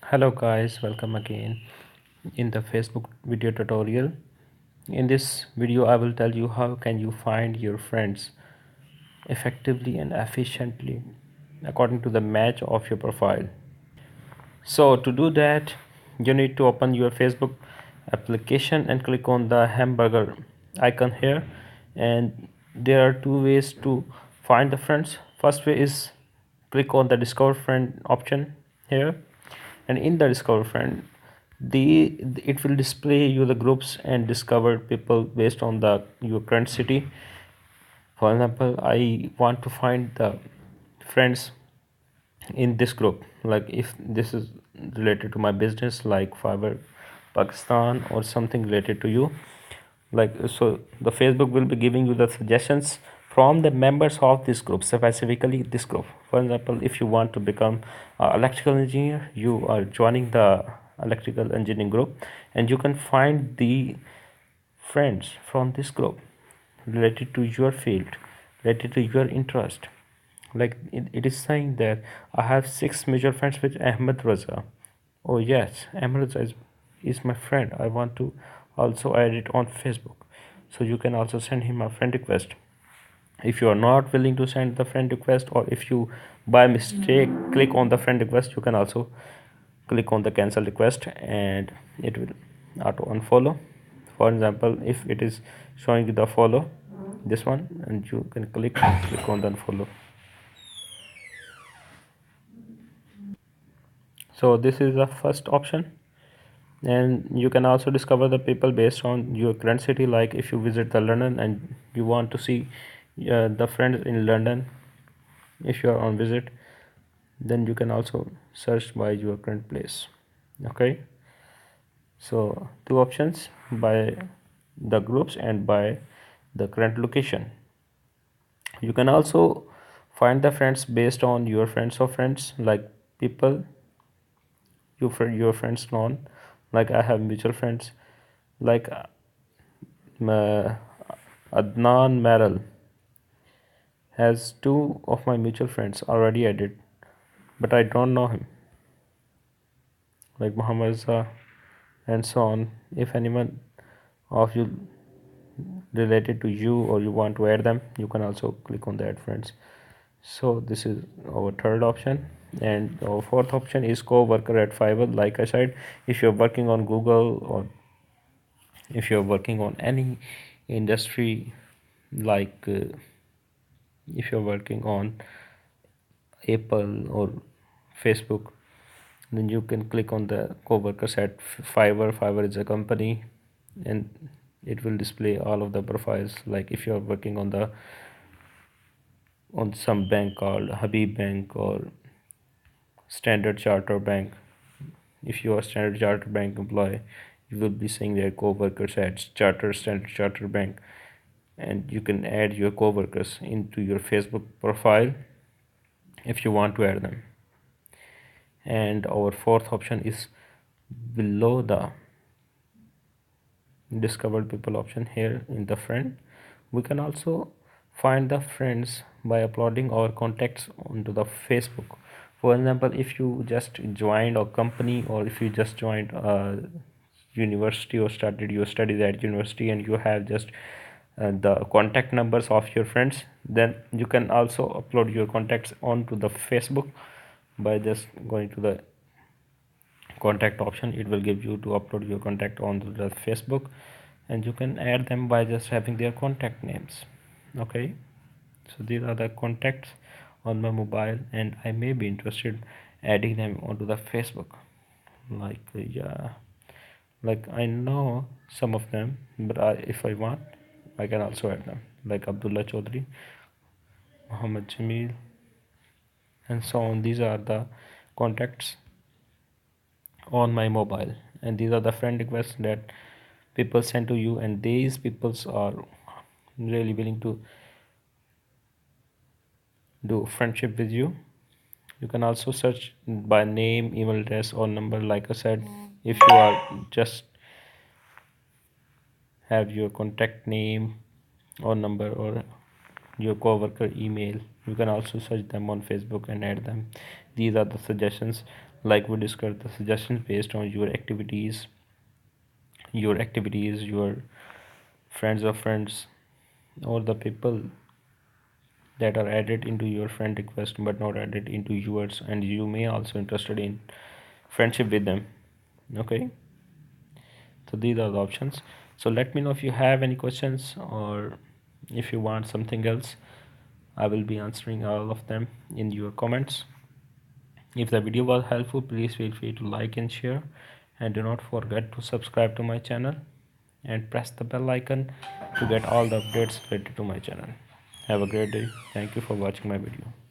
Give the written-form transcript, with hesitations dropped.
Hello guys, welcome again in the Facebook video tutorial. In this video I will tell you how can you find your friends effectively and efficiently according to the match of your profile. So to do that you need to open your Facebook application and click on the hamburger icon here, and there are two ways to find the friends. First way is click on the discover friend option here, and in the discover friend it will display you the groups and discover people based on the your current city. For example, I want to find the friends in this group, like if this is related to my business like Fiverr Pakistan or something related to you, like so the Facebook will be giving you the suggestions from the members of this group, specifically this group. For example, if you want to become electrical engineer, you are joining the electrical engineering group, and you can find the friends from this group related to your field, related to your interest. Like it is saying that I have 6 mutual friends with Ahmed Raza. Oh yes, Ahmed Raza is my friend. I want to also add it on Facebook. So you can also send him a friend request. If you are not willing to send the friend request, or if you by mistake click on the friend request, you can also click on the cancel request and it will auto unfollow. For example, if it is showing you the follow this one, and you can click on the unfollow. So this is the first option, and you can also discover the people based on your current city. Like if you visit the London and you want to see the friends in London, if you are on visit, then you can also search by your current place. Okay, so two options, by the groups and by the current location. You can also find the friends based on your friends of friends, like people your friends known. Like I have mutual friends like Adnan Merrill has two of my mutual friends already added, but I don't know him, like Muhammad Zah and so on. If anyone of you related to you or you want to add them, you can also click on the add friends. So this is our third option, and our fourth option is co-worker at Fiverr. Like I said, if you're working on Google, or if you're working on any industry, like if you're working on Apple or Facebook, then you can click on the co-workers at Fiverr. Fiverr is a company, and it will display all of the profiles. Like if you're working on some bank called Habib Bank or Standard Charter Bank, if you are Standard Charter Bank employee, you will be seeing their co-workers at Standard Charter Bank, and you can add your co-workers into your Facebook profile if you want to add them. And our fourth option is below the discovered people option here in the friend. We can also find the friends by uploading our contacts onto the Facebook. For example, if you just joined a company, or if you just joined a university or started your studies at university, and you have just the contact numbers of your friends, then you can also upload your contacts onto the Facebook by just going to the contact option. It will give you to upload your contact onto the Facebook, and you can add them by just having their contact names. Okay, so these are the contacts on my mobile, and I may be interested adding them onto the Facebook. Like yeah, like I know some of them, but if I want, I can also add them, like Abdullah Chaudhry, Muhammad Jamil, and so on. These are the contacts on my mobile, and these are the friend requests that people send to you, and these peoples are really willing to do friendship with you. You can also search by name, email address, or number. Like I said, if you are just have your contact name or number, or your coworker email, you can also search them on Facebook and add them. These are the suggestions. Like we discussed, the suggestions based on your friends of friends, or the people that are added into your friend request but not added into yours, and you may also interested in friendship with them. Okay, so these are the options. So let me know if you have any questions, or if you want something else. I will be answering all of them in your comments. If the video was helpful, please feel free to like and share, and do not forget to subscribe to my channel and press the bell icon to get all the updates related to my channel. Have a great day. Thank you for watching my video.